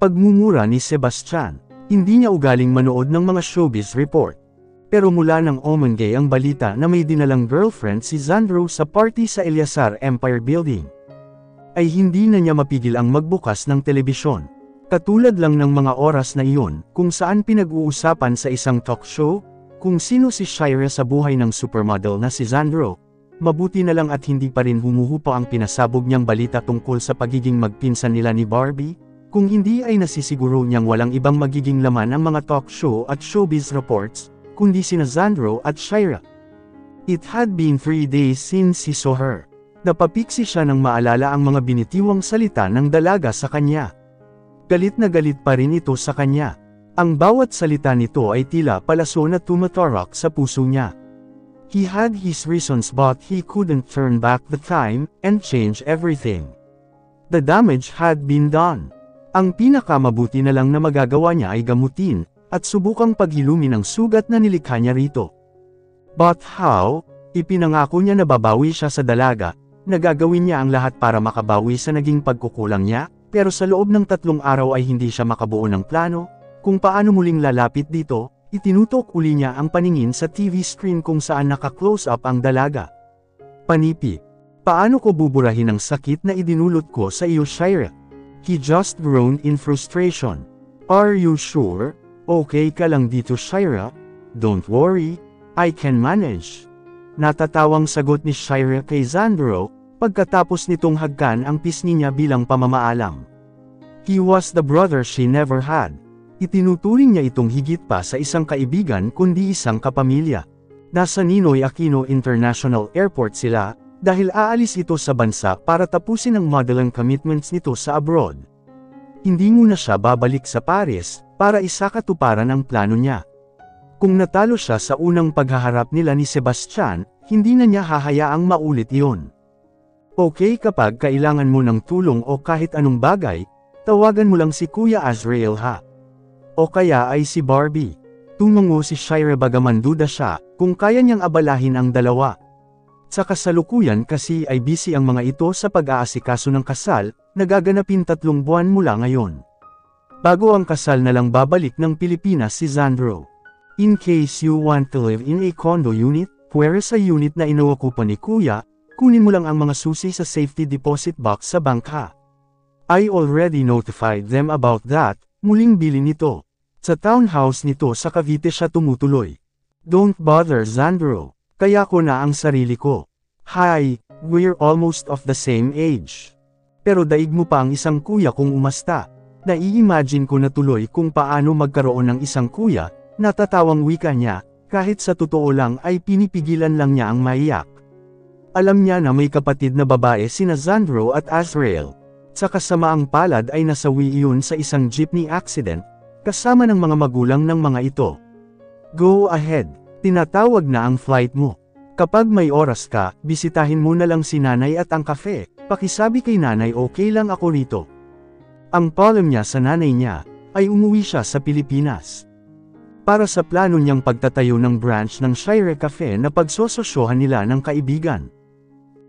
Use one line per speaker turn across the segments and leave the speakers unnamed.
Pagmumura ni Sebastian. Hindi niya ugaling manood ng mga showbiz report. Pero mula nang umangay ang balita na may dinalang girlfriend si Xandro sa party sa Eleazar Empire Building, ay hindi na niya mapigil ang magbukas ng telebisyon. Katulad lang ng mga oras na iyon, kung saan pinag-uusapan sa isang talk show, kung sino si Shira sa buhay ng supermodel na si Xandro. Mabuti na lang at hindi pa rin humuhupa ang pinasabog niyang balita tungkol sa pagiging magpinsan nila ni Barbie, kung hindi ay nasisiguro niyang walang ibang magiging laman ang mga talk show at showbiz reports, kundi sina Xandro at Shira. It had been 3 days since he saw her. Napapiksi siya nang maalala ang mga binitiwang salita ng dalaga sa kanya. Galit na galit pa rin ito sa kanya. Ang bawat salita nito ay tila palaso na tumatarak sa puso niya. He had his reasons but he couldn't turn back the time and change everything. The damage had been done. Ang pinakamabuti na lang na magagawa niya ay gamutin, at subukang paghilumi ng sugat na nilikha niya rito. But how? Ipinangako niya na babawi siya sa dalaga, na gagawin niya ang lahat para makabawi sa naging pagkukulang niya, pero sa loob ng 3 araw ay hindi siya makabuo ng plano, kung paano muling lalapit dito. Itinutok uli niya ang paningin sa TV screen kung saan naka-close up ang dalaga. Panipi. Paano ko buburahin ang sakit na idinulot ko sa iyo, Shira? He just groaned in frustration. Are you sure? Okay ka lang dito, Shira? Don't worry, I can manage. Natatawang sagot ni Shira kay Xandro, pagkatapos nitong hagkan ang pisngi niya bilang pamamaalam. He was the brother she never had. Itinuturing niya itong higit pa sa isang kaibigan kundi isang kapamilya. Nasa Ninoy Aquino International Airport sila, dahil aalis ito sa bansa para tapusin ang modeling commitments nito sa abroad. Hindi muna siya babalik sa Paris, para isakatuparan ang plano niya. Kung natalo siya sa unang paghaharap nila ni Sebastian, hindi na niya hahayaang maulit iyon. Okay, kapag kailangan mo ng tulong o kahit anong bagay, tawagan mo lang si Kuya Azrael ha. O kaya ay si Barbie. Tumungo si Shira bagaman duda siya, kung kaya niyang abalahin ang dalawa. Sa kasalukuyan kasi ay busy ang mga ito sa pag-aasikaso ng kasal, nagaganapin 3 buwan mula ngayon. Bago ang kasal na lang babalik ng Pilipinas si Xandro. In case you want to live in a condo unit, pwera sa unit na inuokupan ni Kuya, kunin mo lang ang mga susi sa safety deposit box sa bangka. I already notified them about that. Muling bili nito. Sa townhouse nito sa Cavite siya tumutuloy. Don't bother, Xandro. Kaya ko na ang sarili ko. Hi, we're almost of the same age. Pero daig mo pa ang isang kuya kung umasta. Nai-imagine ko na tuloy kung paano magkaroon ng isang kuya, natatawang wika niya, kahit sa totoo lang ay pinipigilan lang niya ang maiyak. Alam niya na may kapatid na babae sina Xandro at Azrael. Sa kasamaang palad ay nasawi iyon sa isang jeepney accident, kasama ng mga magulang ng mga ito. Go ahead, tinatawag na ang flight mo. Kapag may oras ka, bisitahin mo na lang si nanay at ang cafe, pakisabi kay nanay okay lang ako rito. Ang problem niya sa nanay niya, ay umuwi siya sa Pilipinas. Para sa plano niyang pagtatayo ng branch ng Shira Cafe na pagsososyohan nila ng kaibigan.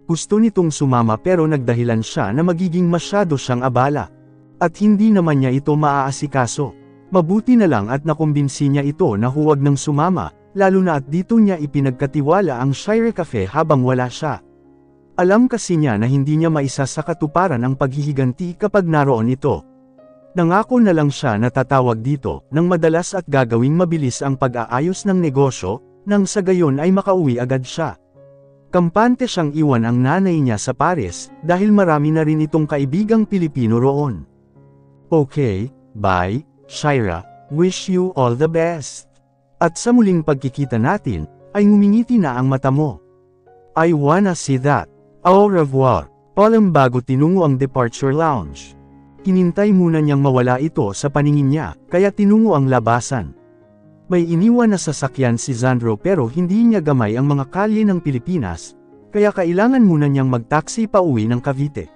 Gusto nitong sumama pero nagdahilan siya na magiging masyado siyang abala. At hindi naman niya ito maaasikaso. Mabuti na lang at nakumbinsi niya ito na huwag nang sumama, lalo na at dito niya ipinagkatiwala ang Shira Cafe habang wala siya. Alam kasi niya na hindi niya maisa sa katuparan ang paghihiganti kapag naroon ito. Nangako na lang siya na tatawag dito, nang madalas at gagawing mabilis ang pag-aayos ng negosyo, nang sa gayon ay makauwi agad siya. Kampante siyang iwan ang nanay niya sa Paris, dahil marami na rin itong kaibigang Pilipino roon. Okay, bye, Shira, wish you all the best. At sa muling pagkikita natin, ay ngumingiti na ang mata mo. I wanna see that. Au revoir. Palam bago tinungo ang departure lounge. Hinintay muna niyang mawala ito sa paningin niya, kaya tinungo ang labasan. May iniwan na sasakyan si Xandro pero hindi niya gamay ang mga kalye ng Pilipinas, kaya kailangan muna niyang mag-taxi pa uwi ng Cavite.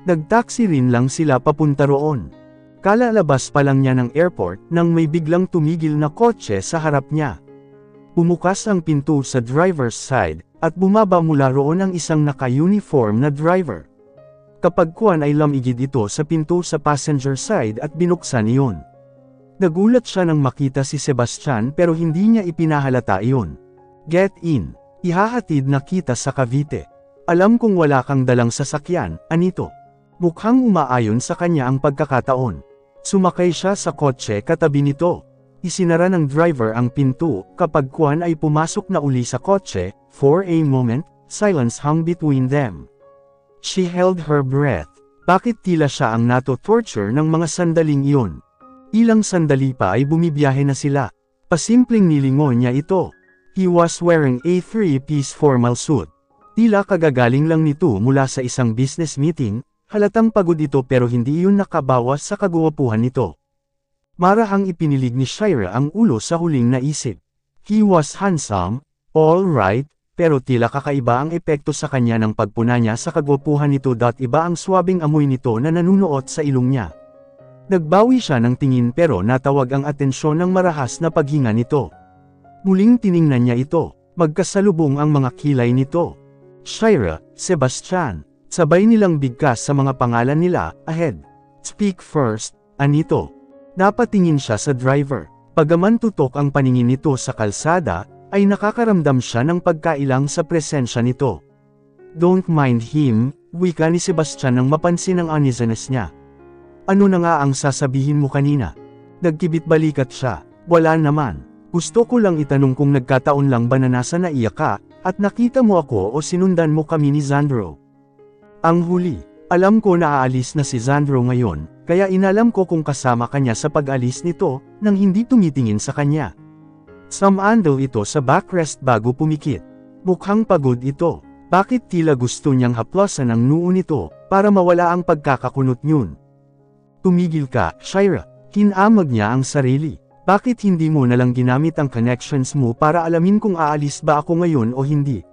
Nag-taxi rin lang sila papunta roon. Kalalabas pa lang niya ng airport nang may biglang tumigil na kotse sa harap niya. Bumukas ang pinto sa driver's side, at bumaba mula roon ang isang naka-uniform na driver. Kapagkuan ay lamigid ito sa pinto sa passenger side at binuksan iyon. Nagulat siya nang makita si Sebastian pero hindi niya ipinahalata iyon. Get in. Ihahatid na kita sa Cavite. Alam kong wala kang dalang sasakyan, anito. Mukhang umaayon sa kanya ang pagkakataon. Sumakay siya sa kotse katabi nito. Isinara ng driver ang pinto, kapagkuan ay pumasok na uli sa kotse. For a moment, silence hung between them. She held her breath. Bakit tila siya ang nato-torture ng mga sandaling iyon? Ilang sandali pa ay bumibiyahe na sila. Pasimpleng nilingon niya ito. He was wearing a three-piece formal suit. Tila kagagaling lang nito mula sa isang business meeting, halatang pagod ito pero hindi iyon nakabawas sa kagwapuhan nito. Marahang ipinilig ni Shira ang ulo sa huling naisip. He was handsome, all right, pero tila kakaiba ang epekto sa kanya ng pagpuna niya sa kagwapuhan nito. Iba ang swabing amoy nito na nanunuot sa ilong niya. Nagbawi siya ng tingin pero natawag ang atensyon ng marahas na paghinga nito. Muling tiningnan niya ito, magkasalubong ang mga kilay nito. Shira, Sebastian, sabay nilang bigkas sa mga pangalan nila, ahead. Speak first, anito. Napatingin siya sa driver. Bagaman tutok ang paningin nito sa kalsada, ay nakakaramdam siya ng pagkailang sa presensya nito. Don't mind him, wika ni Sebastian nang mapansin ang uneasiness niya. Ano na nga ang sasabihin mo kanina? Nagkibit balikat siya. Wala naman. Gusto ko lang itanong kung nagkataon lang ba na nasa naiyak ka, at nakita mo ako o sinundan mo kami ni Zandro. Ang huli, alam ko na aalis na si Zandro ngayon, kaya inalam ko kung kasama kanya sa pag-alis nito, nang hindi tumitingin sa kanya. Sumandal ito sa backrest bago pumikit. Mukhang pagod ito. Bakit tila gusto niyang haplasan ang noo nito, para mawala ang pagkakakunot niyon? Tumigil ka, Shira. Kinamag niya ang sarili. Bakit hindi mo nalang ginamit ang connections mo para alamin kung aalis ba ako ngayon o hindi?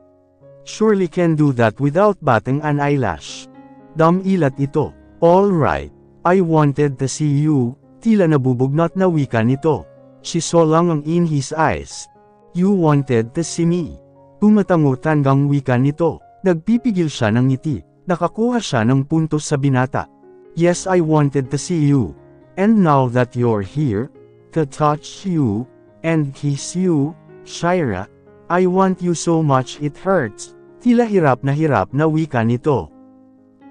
Surely can do that without batting an eyelash. Damilat ito. All right. I wanted to see you. Tila nabubugnat na wika nito. She saw longing in his eyes. You wanted to see me. Tumatango tanggang wika nito. Nagpipigil siya ng ngiti. Nakakuha siya ng puntos sa binata. Yes, I wanted to see you. And now that you're here, to touch you, and kiss you, Shira, I want you so much it hurts. Tila hirap na wika nito.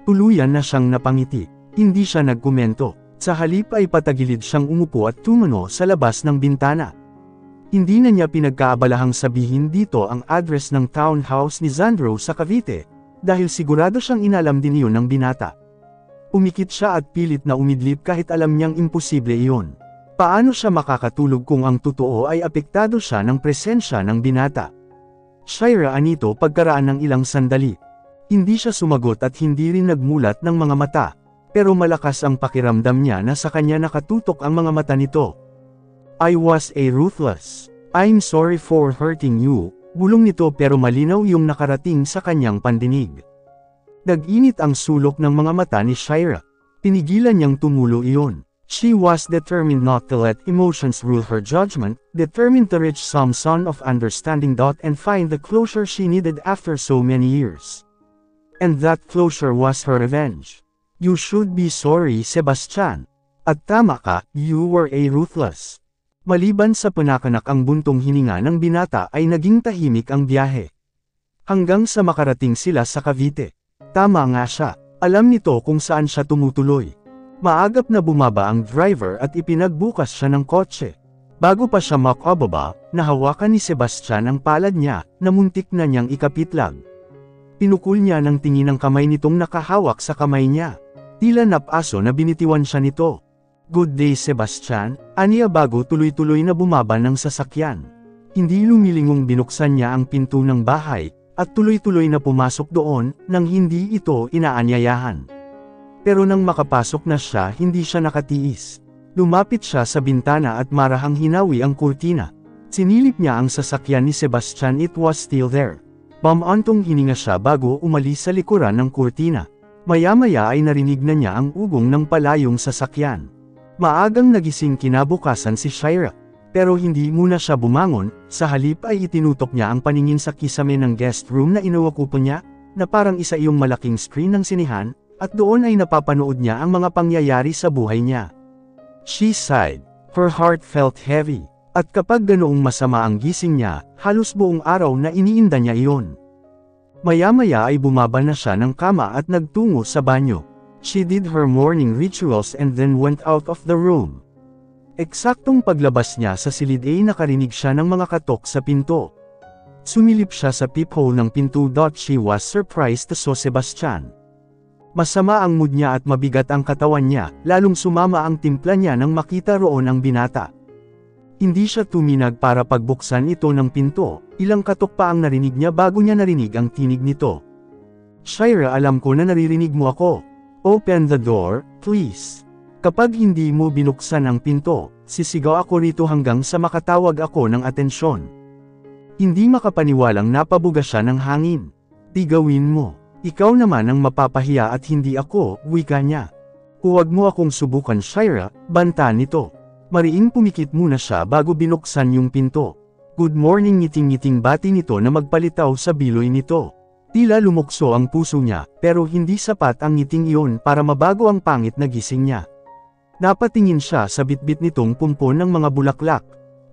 Tuluyan na siyang napangiti. Hindi siya nagkomento. Sa halip ay patagilid siyang umupo at tumano sa labas ng bintana. Hindi na niya pinagkaabalahang sabihin dito ang address ng townhouse ni Zandro sa Cavite, dahil sigurado siyang inalam din iyon ng binata. Umikit siya at pilit na umidlip kahit alam niyang imposible iyon. Paano siya makakatulog kung ang totoo ay apektado siya ng presensya ng binata? Shira anito pagkaraan ng ilang sandali. Hindi siya sumagot at hindi rin nagmulat ng mga mata, pero malakas ang pakiramdam niya na sa kanya nakatutok ang mga mata nito. I was a ruthless. I'm sorry for hurting you, bulong nito pero malinaw yung nakarating sa kanyang pandinig. Nag-init ang sulok ng mga mata ni Shira. Pinigilan niyang tumulo iyon. She was determined not to let emotions rule her judgment, determined to reach some sort of understanding and find the closure she needed after so many years. And that closure was her revenge. You should be sorry, Sebastian. At tama ka, you were a ruthless. Maliban sa panakanak ang buntong hininga ng binata ay naging tahimik ang biyahe. Hanggang sa makarating sila sa Cavite. Tama nga siya, alam nito kung saan siya tumutuloy. Maagap na bumaba ang driver at ipinagbukas siya ng kotse. Bago pa siya makababa, nahawakan ni Sebastian ang palad niya, na muntik na niyang ikapitlag. Pinukul niya ng tingin ang kamay nitong nakahawak sa kamay niya. Tila napaso na binitiwan siya nito. Good day, Sebastian, aniya bago tuloy-tuloy na bumaba ng sasakyan. Hindi lumilingong binuksan niya ang pinto ng bahay, at tuloy-tuloy na pumasok doon, nang hindi ito inaanyayahan. Pero nang makapasok na siya, hindi siya nakatiis. Lumapit siya sa bintana at marahang hinawi ang kurtina. Sinilip niya ang sasakyan ni Sebastian, it was still there. Bamantong hininga siya bago umalis sa likuran ng kurtina. Maya-maya ay narinig na niya ang ugong ng palayong sasakyan. Maagang nagising kinabukasan si Shira. Pero hindi muna siya bumangon, sa halip ay itinutok niya ang paningin sa kisame ng guest room na inuwakupo niya, na parang isa iyong malaking screen ng sinihan, at doon ay napapanood niya ang mga pangyayari sa buhay niya. She sighed. Her heart felt heavy. At kapag ganoong masama ang gising niya, halos buong araw na iniinda niya iyon. Maya-maya ay bumaba na siya ng kama at nagtungo sa banyo. She did her morning rituals and then went out of the room. Eksaktong paglabas niya sa silid ay nakarinig siya ng mga katok sa pinto. Sumilip siya sa peephole ng pinto. She was surprised to saw Sebastian. Masama ang mood niya at mabigat ang katawan niya, lalong sumama ang timpla niya nang makita roon ang binata. Hindi siya tuminag para pagbuksan ito ng pinto, ilang katok pa ang narinig niya bago niya narinig ang tinig nito. Shira, alam ko na naririnig mo ako. Open the door, please. Kapag hindi mo binuksan ang pinto, sisigaw ako rito hanggang sa makatawag ako ng atensyon. Hindi makapaniwalang napabuga siya ng hangin. Di gawin mo. Ikaw naman ang mapapahiya at hindi ako, wika niya. Huwag mo akong subukan, Shira, banta nito. Mariing pumikit muna siya bago binuksan yung pinto. Good morning, ngiting-ngiting bati nito na magpalitaw sa biloy nito. Tila lumukso ang puso niya, pero hindi sapat ang ngiting iyon para mabago ang pangit na gising niya. Napatingin siya sa bitbit nitong pumpon ng mga bulaklak.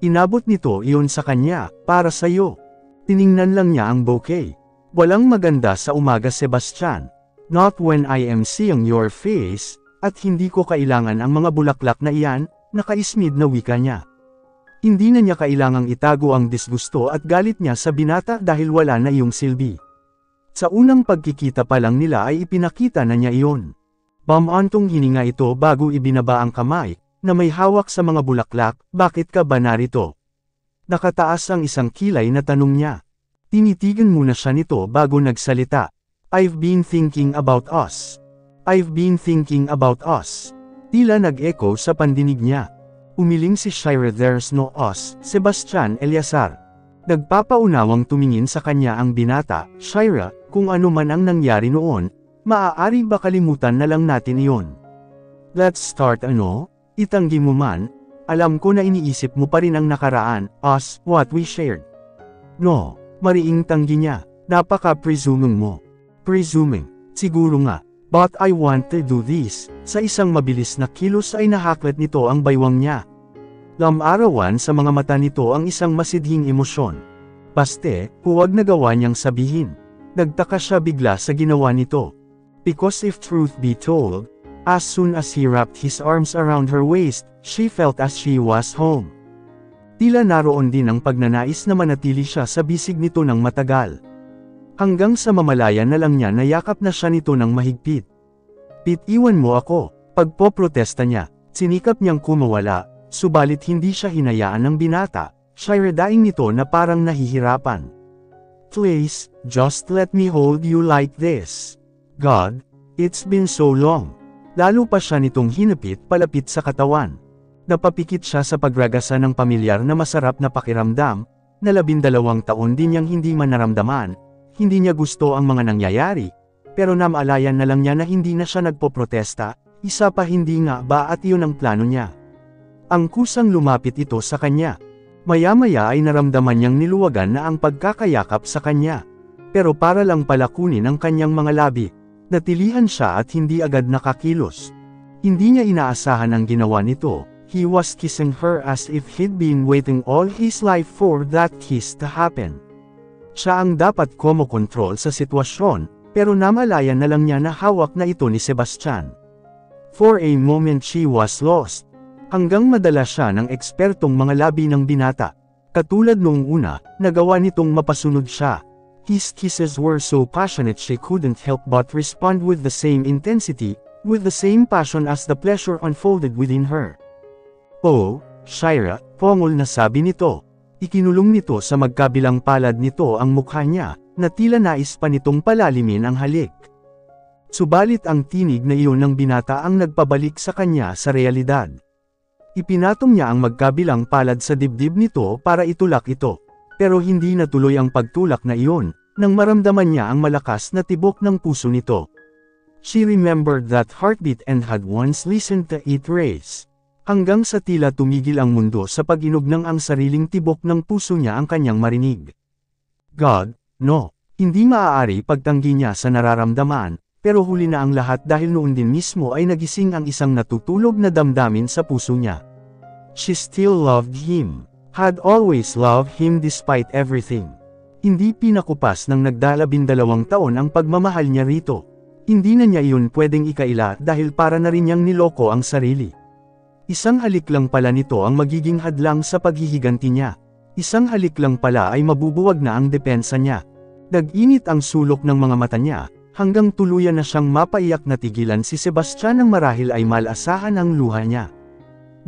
Inabot nito iyon sa kanya, para sa'yo. Tiningnan lang niya ang bouquet. Walang maganda sa umaga, Sebastian. Not when I am seeing your face, at hindi ko kailangan ang mga bulaklak na iyan, nakaismid na wika niya. Hindi na niya kailangang itago ang disgusto at galit niya sa binata dahil wala na iyong silbi. Sa unang pagkikita pa lang nila ay ipinakita na niya iyon. Bamantong hininga ito bago ibinaba ang kamay, na may hawak sa mga bulaklak. Bakit ka ba narito? Nakataas ang isang kilay na tanong niya. Tinitigan muna siya nito bago nagsalita. I've been thinking about us. I've been thinking about us. Tila nag-echo sa pandinig niya. Umiling si Shira. There's no us, Sebastian Eleazar. Nagpapaunawang tumingin sa kanya ang binata. Shira, kung ano man ang nangyari noon, maaari ba kalimutan na lang natin iyon? Let's start ano? Itanggi mo man, alam ko na iniisip mo pa rin ang nakaraan, us, what we shared. No. Mariing tanggi niya. Napaka-presuming mo. Presuming. Siguro nga. But I want to do this. Sa isang mabilis na kilos ay nahaklat nito ang baywang niya. Lamarawan sa mga mata nito ang isang masidhing emosyon. Baste, huwag na gawa niyang sabihin. Nagtaka siya bigla sa ginawa nito. Because if truth be told, as soon as he wrapped his arms around her waist, she felt as she was home. Tila naroon din ang pagnanais na manatili siya sa bisig nito ng matagal. Hanggang sa mamalaya na lang niya nayakap na siya nito ng mahigpit. Iwan mo ako, pagpoprotesta niya, sinikap niyang kumawala, subalit hindi siya hinayaan ng binata, Shira daing nito na parang nahihirapan. Please, just let me hold you like this. God, it's been so long. Lalo pa siya nitong hinapit palapit sa katawan. Napapikit siya sa pagragasa ng pamilyar na masarap na pakiramdam, na 12 taon din niyang hindi man naramdaman, hindi niya gusto ang mga nangyayari, pero namalayan na lang niya na hindi na siya nagpoprotesta, isa pa hindi nga ba at iyon ang plano niya. Ang kusang lumapit ito sa kanya. Maya-maya ay naramdaman niyang niluwagan na ang pagkakayakap sa kanya. Pero para lang palakunin ang kanyang mga labi, natilihan siya at hindi agad nakakilos. Hindi niya inaasahan ang ginawa nito. He was kissing her as if he'd been waiting all his life for that kiss to happen. Siya ang dapat kumokontrol sa sitwasyon, pero namalayan na lang niya na hawak na ito ni Sebastian. For a moment she was lost. Hanggang madala siya ng ekspertong mga labi ng binata. Katulad noong una, nagawa nitong mapasunod siya. His kisses were so passionate she couldn't help but respond with the same intensity, with the same passion as the pleasure unfolded within her. Oh, Shira, pongol na sabi nito. Ikinulong nito sa magkabilang palad nito ang mukha niya, na tila nais pa nitong palalimin ang halik. Subalit ang tinig na iyon ng binata ang nagpabalik sa kanya sa realidad. Ipinatong niya ang magkabilang palad sa dibdib nito para itulak ito. Pero hindi natuloy ang pagtulak na iyon, nang maramdaman niya ang malakas na tibok ng puso nito. She remembered that heartbeat and had once listened to it race. Hanggang sa tila tumigil ang mundo sa pag-inog ng ang sariling tibok ng puso niya ang kanyang marinig. God, no, hindi maaari pagtanggi niya sa nararamdaman, pero huli na ang lahat dahil noon din mismo ay nagising ang isang natutulog na damdamin sa puso niya. She still loved him. Had always loved him despite everything. Hindi pinakupas ng nagdalabindalawang taon ang pagmamahal niya rito. Hindi na niya iyon pwedeng ikaila dahil para na rin niyang niloko ang sarili. Isang halik lang pala nito ang magiging hadlang sa paghihiganti niya. Isang halik lang pala ay mabubuwag na ang depensa niya. Nag-init ang sulok ng mga mata niya, hanggang tuluyan na siyang mapaiyak na tigilan si Sebastian nang marahil ay malasahan ang luha niya.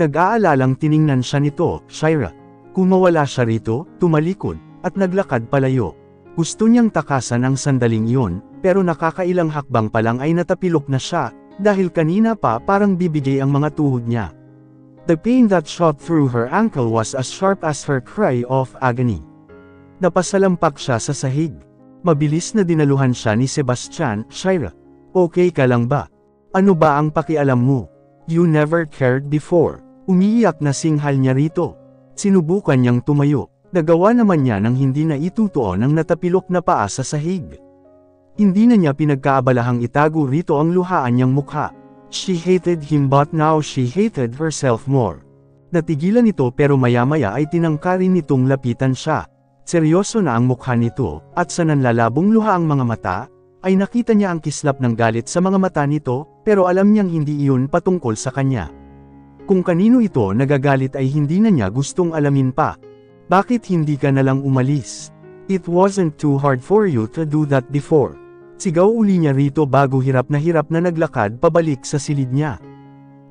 Nag-aalalang tiningnan siya nito, Shira. Kung mawala siya rito, tumalikod, at naglakad palayo. Gusto niyang takasan ang sandaling iyon, pero nakakailang hakbang pa lang ay natapilok na siya, dahil kanina pa parang bibigay ang mga tuhod niya. The pain that shot through her ankle was as sharp as her cry of agony. Napasalampak siya sa sahig. Mabilis na dinaluhan siya ni Sebastian, Shira. Okay ka lang ba? Ano ba ang pakialam mo? You never cared before. Umiiyak na singhal niya rito. Sinubukan niyang tumayo. Nagawa naman niya nang hindi na itutuon ang natapilok na paa sa sahig. Hindi na niya pinagkaabalahang itago rito ang luhaan niyang mukha. She hated him but now she hated herself more. Natigilan ito pero maya-maya ay tinangkarin nitong lapitan siya. Seryoso na ang mukha nito, at sa nanlalabong luha ang mga mata, ay nakita niya ang kislap ng galit sa mga mata nito, pero alam niyang hindi iyon patungkol sa kanya. Kung kanino ito nagagalit ay hindi na niya gustong alamin pa. Bakit hindi ka nalang umalis? It wasn't too hard for you to do that before. Sigaw uli niya rito bago hirap na naglakad pabalik sa silid niya.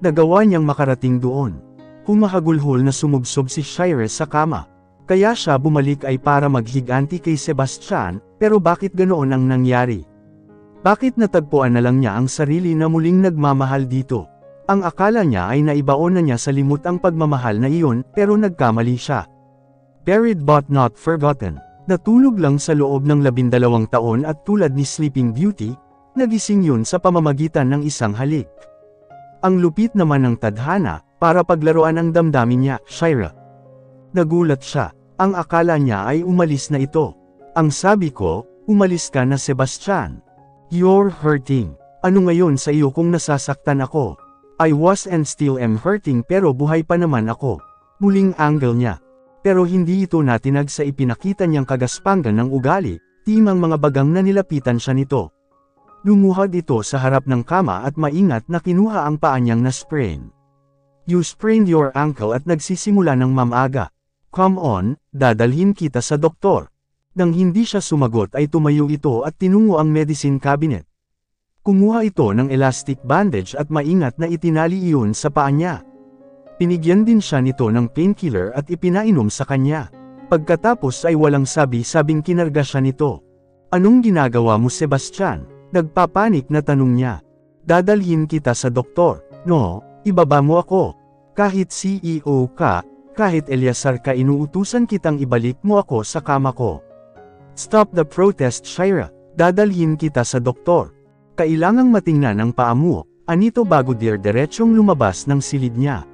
Nagawa niyang makarating doon. Humahagulhol na sumubsob si Shira sa kama. Kaya siya bumalik ay para maghiganti kay Sebastian, pero bakit ganoon ang nangyari? Bakit natagpuan na lang niya ang sarili na muling nagmamahal dito? Ang akala niya ay naibaon na niya sa limot ang pagmamahal na iyon, pero nagkamali siya. Buried but not forgotten. Natulog lang sa loob ng 12 taon at tulad ni Sleeping Beauty, nagising yun sa pamamagitan ng isang halik. Ang lupit naman ng tadhana, para paglaruan ang damdamin niya, Shira. Nagulat siya. Ang akala niya ay umalis na ito. Ang sabi ko, umalis ka na Sebastian. You're hurting. Ano ngayon sa iyo kung nasasaktan ako? I was and still am hurting pero buhay pa naman ako. Muling angle niya. Pero hindi ito natinag sa ipinakita niyang kagaspangan ng ugali, timang mga bagang na nilapitan siya nito. Lumuhad ito sa harap ng kama at maingat na kinuha ang paa niyang na-sprain. You sprained your ankle at nagsisimula ng mamaga. Come on, dadalhin kita sa doktor. Nang hindi siya sumagot ay tumayo ito at tinungo ang medicine cabinet. Kumuha ito ng elastic bandage at maingat na itinali iyon sa paa niya. Pinigyan din siya nito ng painkiller at ipinainom sa kanya. Pagkatapos ay walang sabi-sabing kinarga siya nito. Anong ginagawa mo Sebastian? Nagpapanik na tanong niya. Dadalhin kita sa doktor. No, ibaba mo ako. Kahit CEO ka, kahit Eliasar ka inuutusan kitang ibalik mo ako sa kama ko. Stop the protest Shira. Dadalhin kita sa doktor. Kailangang matingnan ang paa mo, anito bago diretsyong lumabas ng silid niya.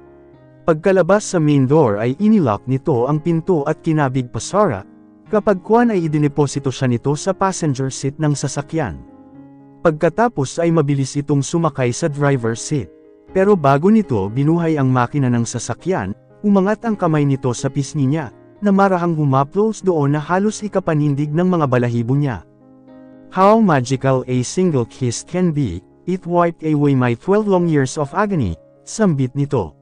Pagkalabas sa main door ay inilock nito ang pinto at kinabig pa Sara, kapag kuwan ay idineposito siya nito sa passenger seat ng sasakyan. Pagkatapos ay mabilis itong sumakay sa driver's seat. Pero bago nito binuhay ang makina ng sasakyan, umangat ang kamay nito sa pisngi niya, na marahang humaplos doon na halos ikapanindig ng mga balahibo niya. How magical a single kiss can be, it wiped away my 12 long years of agony, sambit nito.